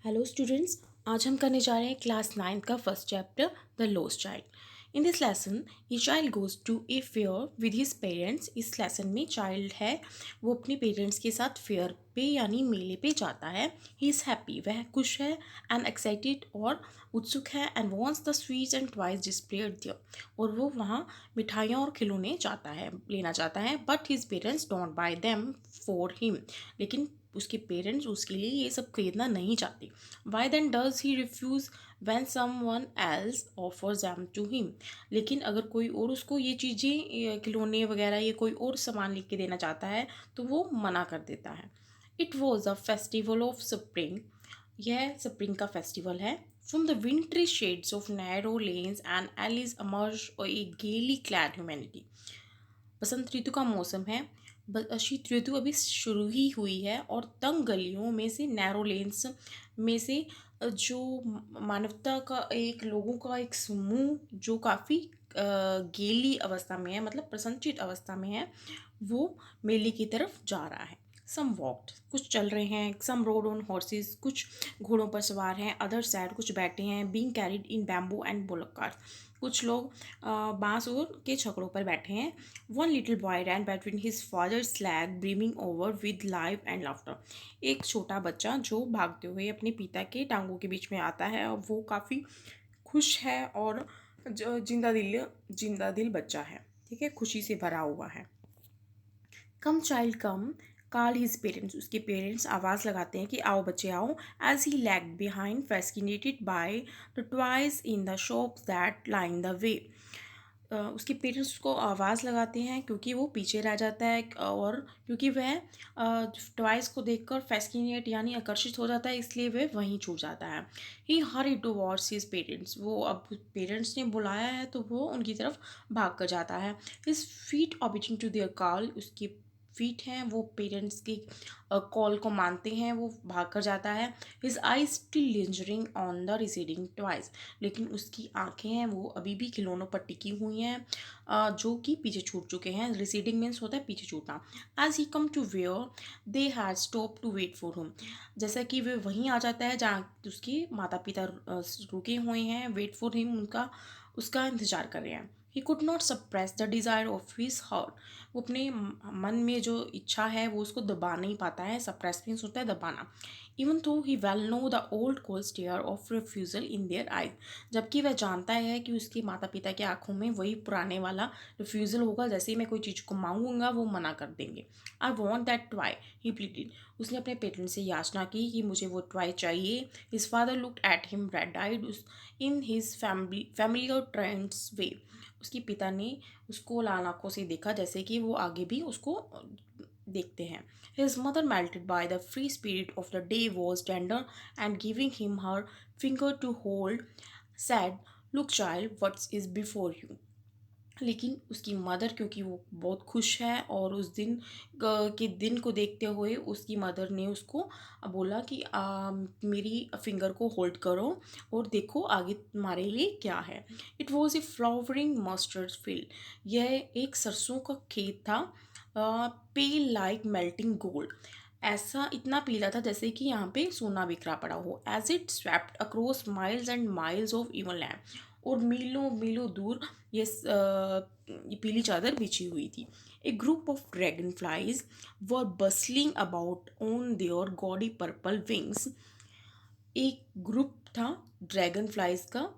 Hello students. आज हम करने जा रहे हैं क्लास 9 का first chapter the lost child. In this lesson a child goes to a fair with his parents. इस लेसन में चाइल्ड है वो अपने पेरेंट्स के साथ फेयर पे यानी मेले पे जाता है। ही इज़ हैप्पी, वह खुश है, एंड एक्साइटेड और उत्सुक है, and wants the sweets and toys displayed there. और वो वहाँ मिठाइयाँ और खिलौने लेना चाहता है, but his parents don't buy them for him. लेकिन उसके पेरेंट्स उसके लिए ये सब खरीदना नहीं चाहते। Why then does he refuse when someone else offers them to him. लेकिन अगर कोई और उसको ये चीज़ें खिलौने वगैरह ये कोई और सामान लिख के देना चाहता है तो वो मना कर देता है। It was a festival of spring. यह स्प्रिंग का फेस्टिवल है। From the wintry shades of narrow lanes and alleys emerge a gaily clad humanity. बसंत ऋतु का मौसम है। शीत ऋतु अभी शुरू ही हुई है और तंग गलियों में से नैरो लेन्स में से जो मानवता का एक लोगों का एक समूह जो काफ़ी गेली अवस्था में है, मतलब प्रसन्नचित अवस्था में है, वो मेले की तरफ जा रहा है। सम वॉक्ड, कुछ चल रहे हैं। सम रोड ऑन हॉर्सेस, कुछ घोड़ों पर सवार हैं। अदर सैड, कुछ बैठे हैं। Being carried in bamboo and bullock carts, कुछ लोग बांस और के छकड़ों पर बैठे हैं। One little boy ran between his father स्लैग brimming over with life and laughter. एक छोटा बच्चा जो भागते हुए अपने पिता के टांगों के बीच में आता है और वो काफ़ी खुश है और जिंदा दिल बच्चा है, ठीक है, खुशी से भरा हुआ है। Come child come call his parents, उसके पेरेंट्स आवाज़ लगाते हैं कि आओ बच्चे आओ। As he lag behind fascinated by the toys in the shops that line the way. उसके पेरेंट्स उसको आवाज़ लगाते हैं क्योंकि वो पीछे रह जाता है, और क्योंकि वह टॉयज़ को देखकर फैसिनेट यानी आकर्षित हो जाता है, इसलिए वह वहीं छूट जाता है। He hurry towards his parents, वो अब पेरेंट्स ने बुलाया है तो वो उनकी तरफ भाग कर जाता है। His feet obedient to their call, उसके फीट हैं वो पेरेंट्स की कॉल को मानते हैं, वो भाग कर जाता है। His eye still lingering on the receding toys, लेकिन उसकी आंखें हैं वो अभी भी खिलौनों पर टिकी हुई हैं जो कि पीछे छूट चुके हैं। रिसीडिंग मीन्स होता है पीछे छूटना। As he come to where they had stop to wait for him, जैसा कि वे वहीं आ जाता है जहाँ उसके माता पिता रुके हुए हैं, वेट फॉर हिम, उनका उसका इंतजार कर रहे हैं। He could not suppress the desire of his heart, वो अपने मन में जो इच्छा है वो उसको दबा नहीं पाता है। सप्रेस मीन्स होता है दबाना। Even though he well knew the old cold stare of refusal in their eyes, जबकि वह जानता है कि उसके माता पिता की आंखों में वही पुराने वाला रिफ्यूज़ल होगा, जैसे ही मैं कोई चीज़ को मांगूंगा वो मना कर देंगे। I want that ट्वाई, he pleaded, उसने अपने पेरेंट्स से याचना की कि मुझे वो ट्वाई चाहिए। His father looked at him red eyed in his familiar tyrant's way, उसके पिता ने उसको लाल आंखों से देखा जैसे कि वो आगे भी उसको देखते हैं। His mother, melted by the free spirit of the day, was tender and giving him her finger to hold, said, "Look, child, what is before you." लेकिन उसकी मदर, क्योंकि वो बहुत खुश है और उस दिन के दिन को देखते हुए उसकी मदर ने उसको बोला कि मेरी फिंगर को होल्ड करो और देखो आगे तुम्हारे लिए क्या है। It was a flowering mustard field, यह एक सरसों का खेत था। पेल लाइक मेल्टिंग गोल्ड, ऐसा इतना पीला था जैसे कि यहाँ पे सोना बिखरा पड़ा हो। As it swept across miles and miles of even land, और मीलों मीलों दूर ये पीली चादर बिछी हुई थी। A group of dragonflies were bustling about on their gaudy purple wings, एक ग्रुप था ड्रैगन फ्लाइज का,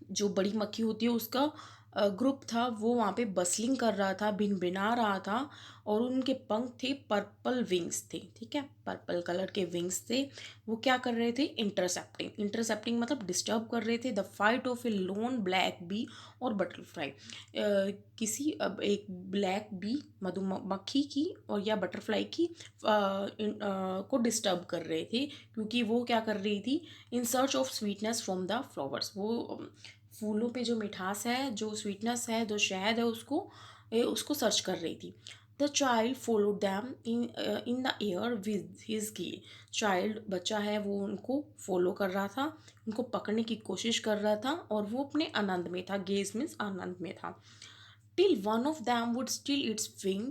जो बड़ी मक्खी होती है उसका ग्रुप था, वो वहाँ पे बसलिंग कर रहा था, भिनभिना रहा था, और उनके पंख थे, पर्पल विंग्स थे, ठीक है, पर्पल कलर के विंग्स थे। वो क्या कर रहे थे? इंटरसेप्टिंग, इंटरसेप्टिंग मतलब डिस्टर्ब कर रहे थे the fight of a lone black bee और बटरफ्लाई, किसी अब एक ब्लैक बी मधुमक्खी की और या बटरफ्लाई की को डिस्टर्ब कर रहे थे, क्योंकि वो क्या कर रही थी? In search of sweetness from the flowers, वो फूलों पे जो मिठास है, जो स्वीटनेस है, जो शहद है, उसको सर्च कर रही थी। The child followed them in the air with his गी, चाइल्ड बच्चा है वो उनको फॉलो कर रहा था, उनको पकड़ने की कोशिश कर रहा था, और वो अपने आनंद में था। गेज मीन्स आनंद में था। Till one of them would still its wing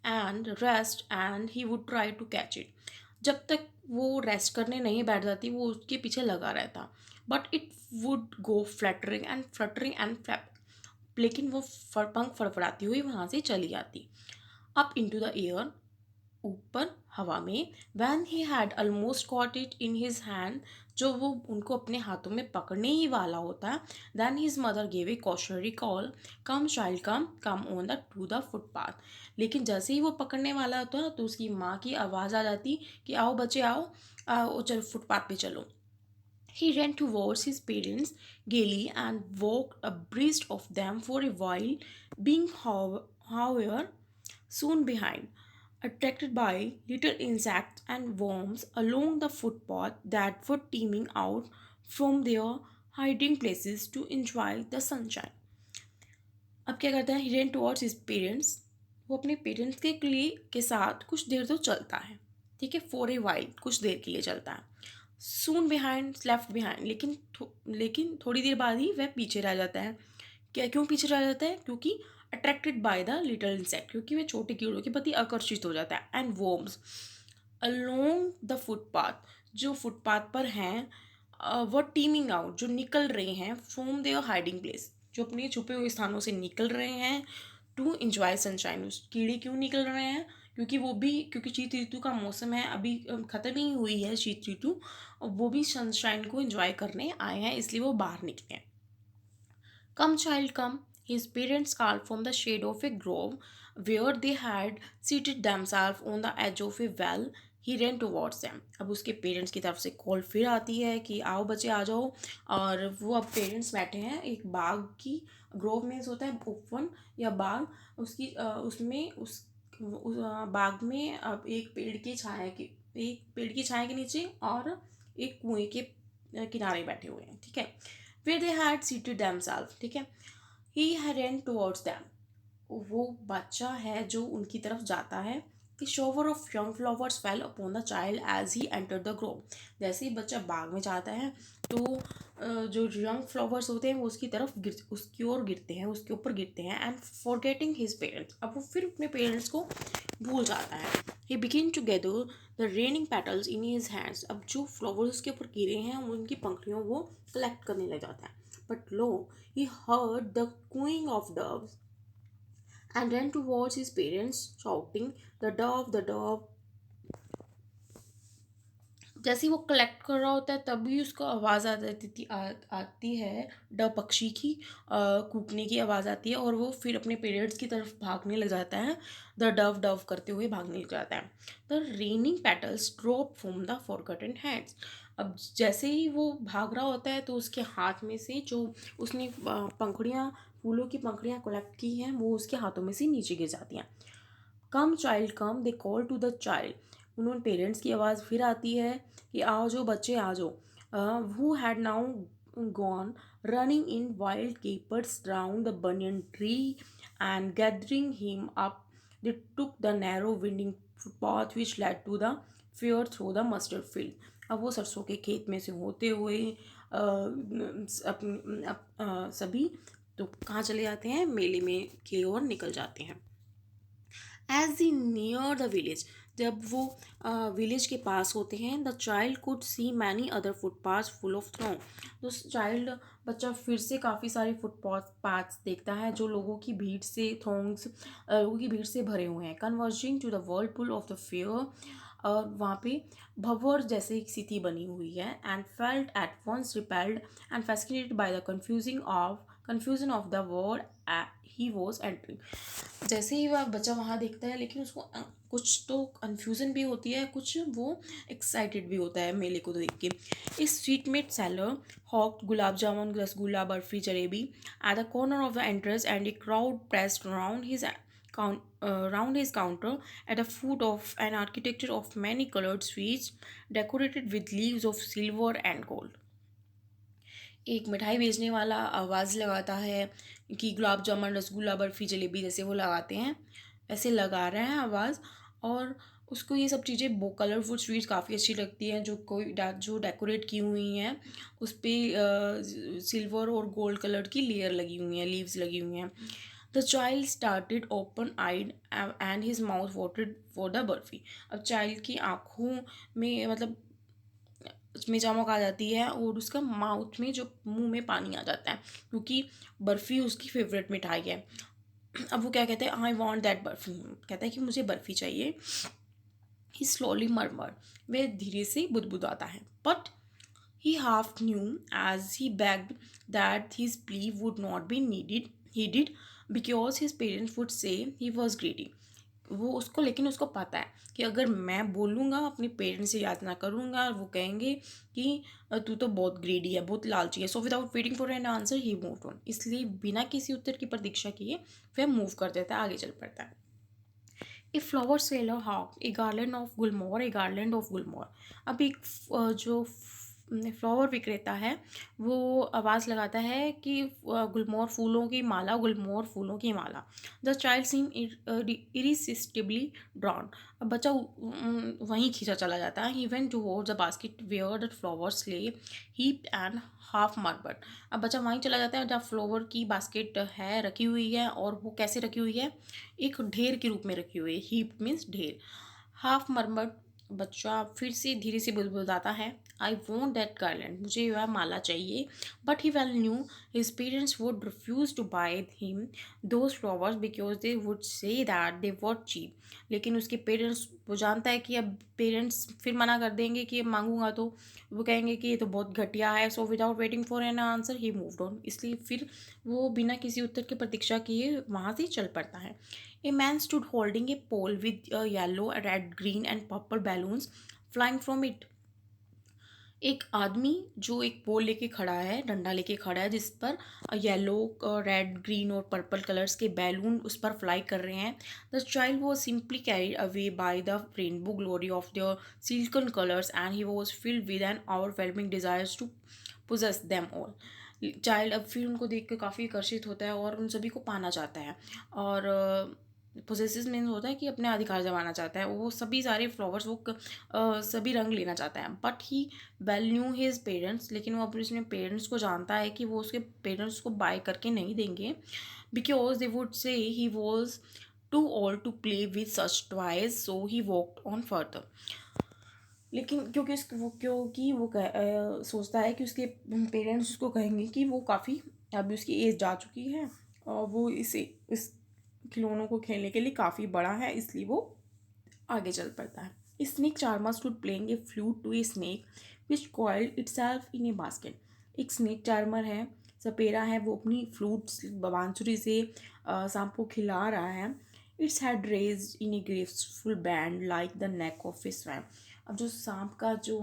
and rest and he would try to catch it, जब तक वो रेस्ट करने नहीं बैठ जाती, वो उसके पीछे लगा रहता, but it would go fluttering and flap, लेकिन वो पंख फड़फड़ाती हुई वहाँ से चली जाती अप इनटू द एयर, ऊपर हवा में। When he had almost caught it in his hand, जो वो उनको अपने हाथों में पकड़ने ही वाला होता, then his mother gave a cautionary call, come child come come on the to the footpath. लेकिन जैसे ही वो पकड़ने वाला होता तो उसकी माँ की आवाज़ आ जाती कि आओ बच्चे आओ, चलो फुटपाथ पे चलो। He ran towards his parents gaily and walked abreast of them for a while, being, however, soon behind, attracted by little insects and worms along the footpath that were teeming out from their hiding places to enjoy the sunshine. अब क्या करता है, ही ran towards his parents, वो अपने parents के साथ कुछ देर तो चलता है, ठीक है, फॉर ए वाइल, कुछ देर के लिए चलता है। सून बिहाइंड लेफ्ट बिहाइंड, लेकिन थोड़ी देर बाद ही वह पीछे रह जाता है। क्या, क्यों पीछे रह जाता है? क्योंकि attracted by the little insect, क्योंकि वह छोटे कीड़ों के प्रति आकर्षित हो जाता है। And worms along the footpath, जो फुटपाथ पर हैं, वो टीमिंग आउट, जो निकल रहे हैं, फ्रॉम देयर हाइडिंग प्लेस, जो अपने छुपे हुए स्थानों से निकल रहे हैं, टू इंजॉय सनशाइन। उस कीड़े क्यों निकल रहे हैं? क्योंकि शीत ऋतु का मौसम है, अभी ख़त्म ही हुई है शीत ऋतु, और वो भी सनशाइन को एंजॉय करने आए हैं, इसलिए वो बाहर निकले हैं। Come, child, come. His parents called from the shade of a grove where they had seated themselves on the edge of a well. He ran towards them. अब उसके पेरेंट्स की तरफ से कॉल फिर आती है कि आओ बच्चे आ जाओ, और वो अब पेरेंट्स बैठे हैं एक बाग की, ग्रोव मीन्स होता है ओपन या बाग, उसकी उसमें बाग में अब एक पेड़ की छाया के नीचे और एक कुएं के किनारे बैठे हुए हैं, ठीक है। where they had seated themselves, ठीक है। he ran towards them, वो बच्चा है जो उनकी तरफ जाता है। The shower of young flowers fell upon the child as he entered the grove, जैसे ही बच्चा बाग में जाता है तो जो यंग फ्लावर्स होते हैं वो उसकी ओर गिरते हैं, उसके ऊपर गिरते हैं। एंड फॉरगेटिंग हिज पेरेंट्स, अब वो फिर अपने पेरेंट्स को भूल जाता है। He begin to gather the raining petals in his hands, अब जो फ्लावर्स उसके ऊपर गिरे हैं उनकी पंखुड़ियों वो कलेक्ट करने लग जाता है। But low, he heard the cooing of doves and ran towards his parents shouting, the dove। जैसे ही वो कलेक्ट कर रहा होता है तभी उसको आवाज़ आती है डव पक्षी की कूकने की आवाज़ आती है, और वो फिर अपने पेरेंट्स की तरफ भागने लग जाता है, द डव डव करते हुए भागने लग जाता है। The raining petals drop from the forgotten hands, अब जैसे ही वो भाग रहा होता है तो उसके हाथ में से जो उसने फूलों की पंखुड़ियाँ कलेक्ट की हैं वो उसके हाथों में से नीचे गिर जाती हैं। Come child come, they call to the child, उन्होंने पेरेंट्स की आवाज़ फिर आती है कि आओ जो बच्चे आ जाओ। Who had now gone running in wild capers round the banyan tree and gathering him up, they took the narrow winding path which led to the fair through the mustard field. अब वो सरसों के खेत में से होते हुए सभी तो कहाँ चले जाते हैं, मेले में की ओर निकल जाते हैं। As they near the village, जब वो विलेज के पास होते हैं, the child could see many other footpath full of throng, तो बच्चा फिर से काफ़ी सारे फुटपाथ्स देखता है जो लोगों की भीड़ से भरे हुए हैं। Converging to the whirlpool of the fair, और वहाँ पे भंवर जैसे एक स्थिति बनी हुई है। And felt at once repelled and fascinated by the confusion of the world he was entering, जैसे ही वह बच्चा वहाँ देखता है लेकिन उसको कुछ तो कन्फ्यूज़न भी होती है, कुछ वो एक्साइटेड भी होता है मेले को देख के। इस sweetmeat seller hawk gulab jamun, rasgulla, barfi, jalebi at the corner of the entrance, and a crowd pressed round his counter at the foot of an architecture of many colored sweets decorated with leaves of silver and gold। एक मिठाई बेचने वाला आवाज़ लगाता है कि गुलाब जामुन, रसगुल्ला, बर्फ़ी, जलेबी जैसे वो लगाते हैं वैसे लगा रहे हैं आवाज़, और उसको ये सब चीज़ें कलरफुल स्वीट्स काफ़ी अच्छी लगती हैं जो डेकोरेट की हुई हैं, उस पर सिल्वर और गोल्ड कलर की लेयर लगी हुई हैं, लीव्स लगी हुई हैं। The child started open eyed and his mouth watered for the barfi. अब चाइल्ड की आँखों में मतलब उसमें चमक आ जाती है और उसका माउथ में जो मुंह में पानी आ जाता है, क्योंकि बर्फ़ी उसकी फेवरेट मिठाई है। अब वो क्या कहते हैं, आई वॉन्ट दैट बर्फ़ी, कहता है कि मुझे बर्फ़ी चाहिए। ही स्लोली मरमर, वह धीरे से बुदबुदाता है। But he half knew as he begged that his plea would not be heeded because his parents would say he was greedy. वो उसको, लेकिन उसको पता है कि अगर मैं बोलूँगा अपने पेरेंट्स से याचना करूँगा और वो कहेंगे कि तू तो बहुत ग्रीडी है, बहुत लालची है। So without waiting for an answer he move on, इसलिए बिना किसी उत्तर की प्रतीक्षा किए वह मूव कर देता है, आगे चल पड़ता है। ए फ्लावर सेलर हाफ a garland of gulmohar, a garland of gulmohar. अब एक जो फ्लावर विक्रेता है वो आवाज़ लगाता है कि गुलमोहर फूलों की माला, गुलमोहर फूलों की माला। The child seem irresistibly drawn. अब बच्चा वहीं खींचा चला जाता है। He went towards the basket where the flowers lay heaped and half murmured. अब बच्चा वहीं चला जाता है जहाँ फ्लावर की बास्केट है रखी हुई है, और वो कैसे रखी हुई है, एक ढेर के रूप में रखी हुई है। हीप मीन्स ढेर। हाफ मरमट, बच्चा फिर से धीरे से बुदबुदाता है, आई वॉन्ट दैट गार्लैंड, मुझे वह माला चाहिए। But he well knew his parents would refuse to buy him those flowers because they would say that they were cheap. लेकिन उसके पेरेंट्स, वो जानता है कि अब पेरेंट्स फिर मना कर देंगे कि अब मांगूंगा तो वो कहेंगे कि ये तो बहुत घटिया है। So without waiting for an answer he moved on, इसलिए फिर वो बिना किसी उत्तर की प्रतीक्षा किए वहाँ से चल पड़ता है। A man stood holding a pole with yellow, red, green and purple balloons flying from it. एक आदमी जो एक पोल लेके खड़ा है, डंडा लेके खड़ा है, जिस पर येलो, रेड, ग्रीन और पर्पल कलर्स के बैलून उस पर फ्लाई कर रहे हैं। The child was simply carried away by the rainbow glory of the silken colours and he was filled with an overwhelming desires to possess them all. Child अब फिर उनको देख कर काफ़ी आकर्षित होता है और उन सभी को पाना चाहता है, और पोजेसिव मीन्स होता है कि अपने अधिकार जमाना चाहता है। वो सभी सारे फ्लावर्स, वो सभी रंग लेना चाहता है। But he well knew his parents, लेकिन वो अपने पेरेंट्स को जानता है कि वो उसके पेरेंट्स को बाय करके नहीं देंगे, because they would say he was too old to play with such toys. So he walked on farther. लेकिन क्योंकि वो सोचता है कि उसके पेरेंट्स उसको कहेंगे कि वो काफ़ी, अभी उसकी एज जा चुकी है और वो इस खिलौनों को खेलने के लिए काफ़ी बड़ा है, इसलिए वो आगे चल पड़ता है। Snake charmer stood playing a flute to a snake which coiled itself in a basket. एक स्नेक चार्मर है, सपेरा है, वो अपनी फ्लूट बांसुरी से सांप को खिला रहा है। It's had raised in A graceful band like the neck of A swan. अब जो सांप का जो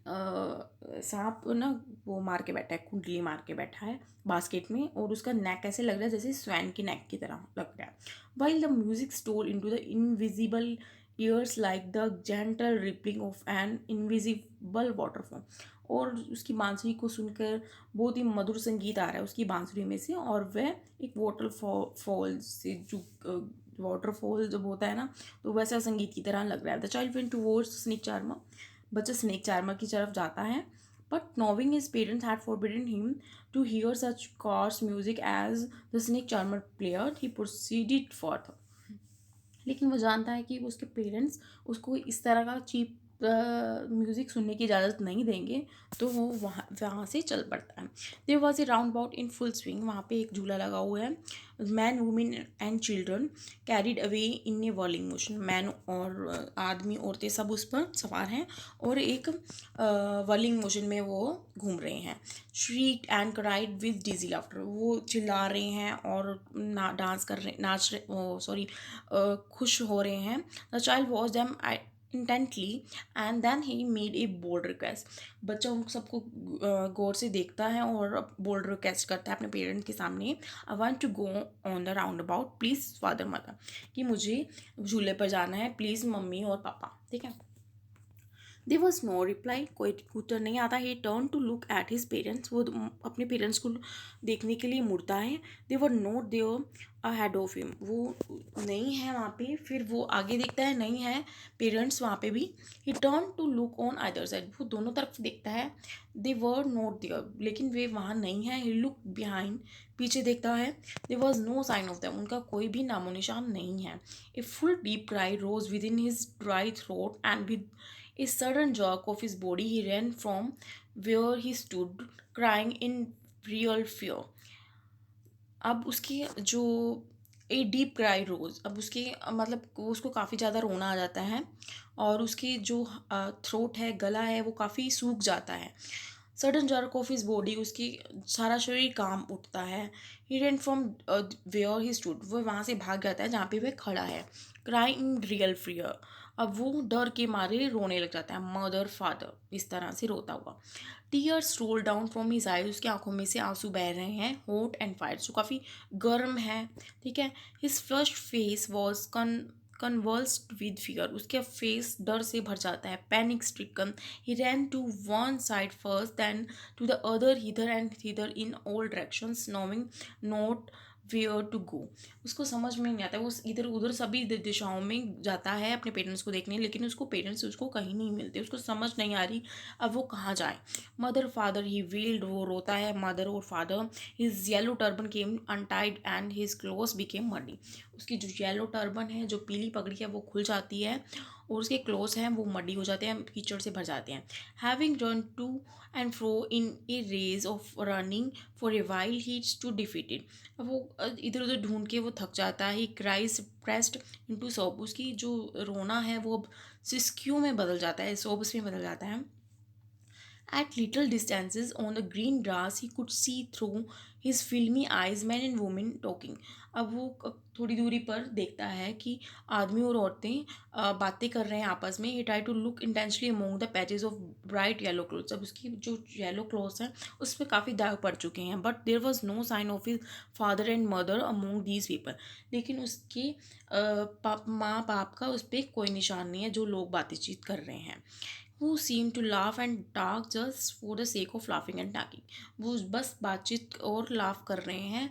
सांप ना वो मार के बैठा है, कुंडली मार के बैठा है बास्केट में, और उसका नेक ऐसे लग रहा है जैसे स्वैन के नेक की तरह लग रहा है। While the music store into the invisible ears like the gentle rippling of an invisible waterfall. और उसकी बांसुरी को सुनकर बहुत ही मधुर संगीत आ रहा है उसकी बांसुरी में से, और वह एक वाटरफॉल से जो वाटरफॉल जब होता है ना, तो वैसा संगीत की तरह लग रहा है। The child went towards snake charmer, बच्चा स्नेक चार्मर की तरफ जाता है। But knowing his parents had forbidden him to hear such coarse music as the snake charmer player, he proceeded for. लेकिन वो जानता है कि उसके पेरेंट्स उसको इस तरह का चीप म्यूज़िक सुनने की इजाज़त नहीं देंगे, तो वो वहाँ से चल पड़ता है। There was a roundabout in full swing, वहाँ पे एक झूला लगा हुआ है। Man, women and children carried away in a whirling motion. Man और आदमी, औरतें सब उस पर सवार हैं और एक वर्लिंग मोशन में वो घूम रहे हैं। Shrieked and cried with dizzy laughter, वो चिल्ला रहे हैं और डांस कर रहे, नाच रहे, सॉरी खुश हो रहे हैं। The child watch them intently and then he made a bold request। बच्चा उन सबको गौर से देखता है और बोल्ड रिक्वेस्ट करता है अपने पेरेंट्स के सामने। I want to go on the roundabout please father mother, कि मुझे झूले पर जाना है, प्लीज़ मम्मी और पापा, ठीक है। देयर वॉज नो रिप्लाई, कोई उत्तर नहीं आता. He turn to look at his parents, वो अपने पेरेंट्स को देखने के लिए मुड़ता है. They were not there ahead of him, वो नहीं है वहाँ पे. फिर वो आगे देखता है, नहीं है पेरेंट्स वहाँ पे भी. He turn to look on other side, वो दोनों तरफ देखता है. दे वर नोट देयर, लेकिन वे वहाँ नहीं है. ही लुक बिहाइंड, पीछे देखता है. There was no sign of them, उनका कोई भी नामो निशान नहीं है. A full deep cry rose within his dry throat and with a sudden jerk of his body, he ran from where he stood, crying in real fear. अब उसकी जो ए डीप क्राई रोज, अब उसके मतलब उसको काफ़ी ज़्यादा रोना आ जाता है और उसकी जो थ्रोट है, गला है, वो काफ़ी सूख जाता है. Sudden jerk of his body, उसकी सारा शरीर काम उठता है. He ran from where he stood, वो वहाँ से भाग जाता है जहाँ पे वह खड़ा है. क्राइंग इन रियल फियर, अब वो डर के मारे रोने लग जाता है. मदर फादर, इस तरह से रोता हुआ. Tears roll down from his eyes, उसकी आंखों में से आंसू बह रहे हैं. हॉट एंड फायर, जो काफ़ी गर्म है. ठीक है. His first face was convulsed with fear, उसका फेस डर से भर जाता है. Panic stricken, he ran to one side first then to the other, hither and hither in all directions, knowing not where to go. उसको समझ में नहीं आता, वो इधर उधर सभी दिशाओं में जाता है अपने पेरेंट्स को देखने, लेकिन उसको पेरेंट्स उसको कहीं नहीं मिलते. उसको समझ नहीं आ रही अब वो कहाँ जाए. मदर फादर ही वेल्ड, वो रोता है. मदर और father. His yellow turban came untied and his cloth became muddy, उसकी जो येलो टर्बन है, जो पीली पगड़ी है, वो खुल जाती है और उसके क्लोथ्स हैं वो मडी हो जाते हैं, कीचड़ से भर जाते हैं. Having run to and fro in a race of running for a while, he too defeated. अब वो इधर उधर ढूंढ के वो थक जाता है. ही क्राइज प्रेस्ड इनटू सोब, उसकी जो रोना है वो अब सिस्क्यू में बदल जाता है, सोब्स में बदल जाता है. At little distances on the green grass, he could see through his filmy eyes men and women talking. अब वो थोड़ी दूरी पर देखता है कि आदमी और औरतें बातें कर रहे हैं आपस में. He tried to look intensely among the patches of bright yellow clothes. अब उसकी जो येलो क्लॉथ्स हैं उस पर काफ़ी दाग पड़ चुके हैं. But there was no sign of his father and mother among these people. लेकिन उसके माँ बाप का उस पर कोई निशान नहीं है जो लोग बातचीत कर रहे हैं. who seem to laugh and talk just for the sake of laughing and talking. वो बस बातचीत और लाफ कर रहे हैं.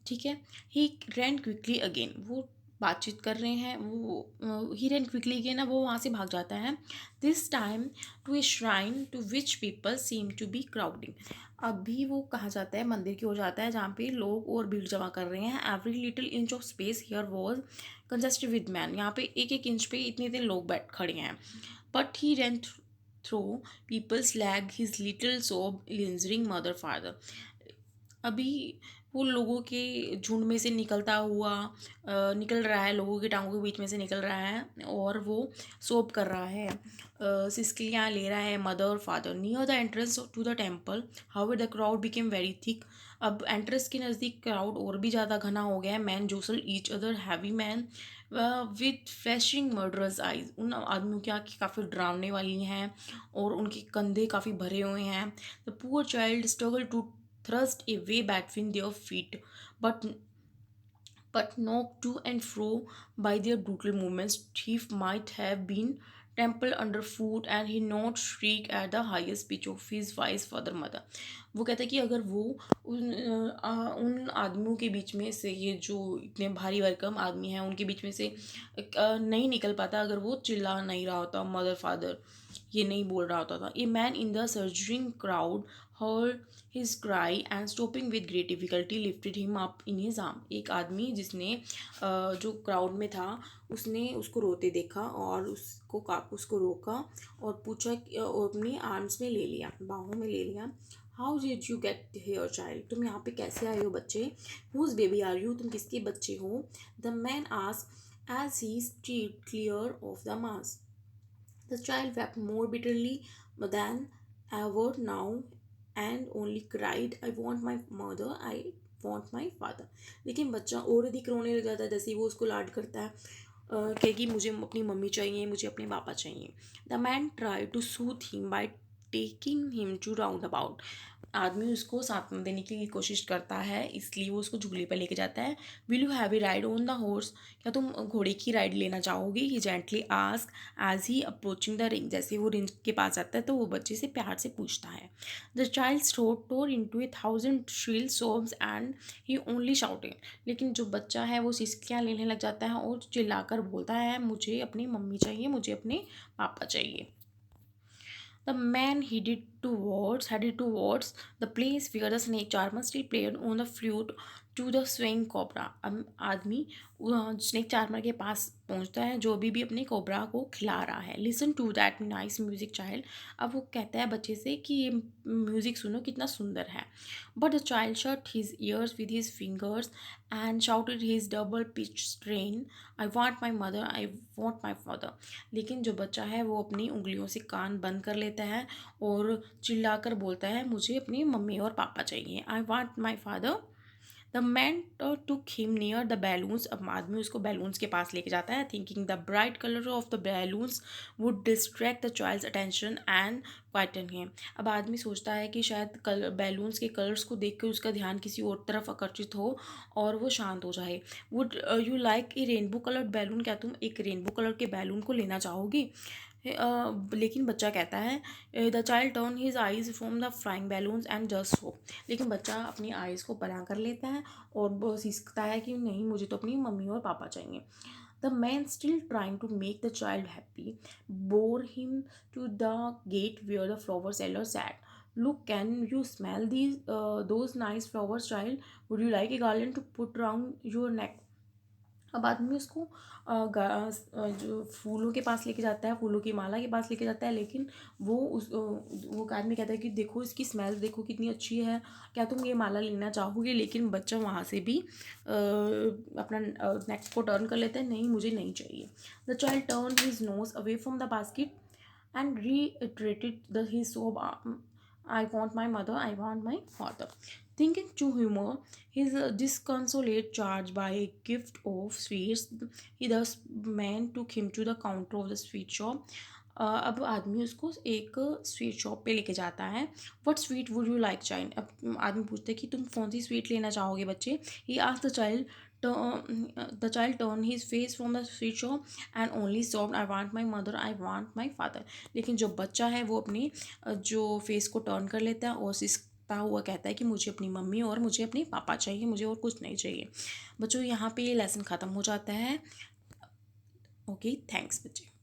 ठीक है. ही ran quickly again, वो बातचीत कर रहे हैं. वो ही ran quickly again, अब वो वहाँ से भाग जाता है. This time to a shrine to which people seem to be crowding. अभी वो कहाँ जाता है, मंदिर की ओर जाता है जहाँ पे लोग और भीड़ जमा कर रहे हैं. Every little inch of space here was congested with man, यहाँ पे एक एक इंच पे इतने इतने लोग बैठ खड़े हैं. But he ran through people's leg, his little sob lingering mother father. अभी वो लोगों के झुंड में से निकलता हुआ निकल रहा है, लोगों की टांगों के बीच में से निकल रहा है और वो सोप कर रहा है, सिस्कियाँ ले रहा है. मदर और father. Near the entrance to the temple how the crowd became very thick. अब एंट्रेंस के नज़दीक क्राउड और भी ज़्यादा घना हो गया है. Men jostled each other, heavy men with flashing murderous eyes. उन आदमियों की आँखें काफ़ी डरावने वाली हैं और उनके कंधे काफ़ी भरे हुए हैं. The poor child struggle to thrust a way between their feet, but knocked to and fro by their brutal movements. He might have been trampled underfoot and he not shriek at the highest pitch of his wise father mother. वो कहता है कि अगर वो उन आदमियों के बीच में से, ये जो इतने भारी भरकम आदमी हैं उनके बीच में से नहीं निकल पाता, अगर वो चिल्ला नहीं रहा होता, मदर फादर ये नहीं बोल रहा होता था. A man in the surging crowd heard his cry and stopping with great difficulty lifted him up in his arm. एक आदमी जिसने जो क्राउड में था उसने उसको रोते देखा और उसको रोका और पूछा और अपनी आर्म्स में ले लिया, बाहों में ले लिया. How did you get here child, तुम यहाँ पे कैसे आए हो बच्चे. हुज बेबी आर यू, तुम किसके बच्चे हो. The man asked as he steered clear of the mass. The child wept more bitterly than ever now and only cried, I want my mother, I want my father. लेकिन बच्चा और अधिक रोने लग जाता है जैसे ही वो उसको लाड करता है. कहेगी मुझे अपनी मम्मी चाहिए, मुझे अपने पापा चाहिए. The man try to soothe him by taking him to roundabout. आदमी उसको सांत्वना देने की कोशिश करता है, इसलिए वो उसको झूले पर लेके जाता है। Will you have a ride on the horse, क्या तुम घोड़े की राइड लेना चाहोगी? He gently ask as he approaching the ring, जैसे वो रिंग के पास आता है तो वो बच्चे से प्यार से पूछता है। The child throat tore into a thousand shrill sobs and he only shouted, लेकिन जो बच्चा है वो सिसकियाँ लेने लग जाता है और चिल्लाकर बोलता है, मुझे अपनी मम्मी चाहिए, मुझे अपने पापा चाहिए। The man headed towards the place where the snake charmer still played on the flute to the swing cobra. अब आदमी स्नेक चार्मर के पास पहुंचता है जो अभी भी अपने कोबरा को खिला रहा है। Listen to that nice music child, अब वो कहता है बच्चे से कि ये म्यूजिक सुनो कितना सुंदर है। But the child shut his years with his fingers and shouted his double pitch strain, I want my mother, I want my father. लेकिन जो बच्चा है वो अपनी उंगलियों से कान बंद कर लेता है और चिल्लाकर बोलता है, मुझे अपनी मम्मी और पापा चाहिए, I want my father. The man took him near the balloons, अब आदमी उसको बैलून्स के पास लेके जाता है, thinking the bright colour of the balloons would distract the child's attention and quieten him. अब आदमी सोचता है कि शायद कलर बैलून्स के कलर्स को देख कर उसका ध्यान किसी और तरफ आकर्षित हो और वो शांत हो जाए। Would you like A rainbow coloured balloon, क्या तुम एक रेनबो कलर के बैलून को लेना चाहोगी? लेकिन बच्चा कहता है, the child turn his eyes from the flying balloons and just हो, लेकिन बच्चा अपनी आइज़ को बड़ा कर लेता है और वो सीखता है कि नहीं, मुझे तो अपनी मम्मी और पापा चाहिए। The man still trying to make the child happy bore him to the gate where the flower seller sat, look can you smell these those nice flowers child, would you like a garland to put round your neck. अब आदमी उसको जो फूलों के पास लेके जाता है, फूलों की माला के पास लेके जाता है, लेकिन वो आदमी कहता है कि देखो इसकी स्मेल देखो कितनी अच्छी है, क्या तुम ये माला लेना चाहोगे? लेकिन बच्चा वहाँ से भी अपना नेक को टर्न कर लेता है, नहीं मुझे नहीं चाहिए। The child turn his nose away from the basket and reiterated his sob, I want my mother, I want my father. Thinking to humor his disconsolate charge by a gift of sweets, he thus man took him to the counter of the sweet shop. अब आदमी उसको एक sweet shop पे लेके जाता है। What sweet would you like child, अब आदमी पूछता है कि तुम कौन सी स्वीट लेना चाहोगे बच्चे? He asked the child, the child turned his face from the sweet shop and only sobbed, I want my mother, I want my father. लेकिन जो बच्चा है वो अपनी जो फेस को टर्न कर लेता है और सिसकता हुआ कहता है कि मुझे अपनी मम्मी और मुझे अपने पापा चाहिए, मुझे और कुछ नहीं चाहिए। बच्चों यहाँ पे ये लेसन ख़त्म हो जाता है। ओके, थैंक्स बच्चे।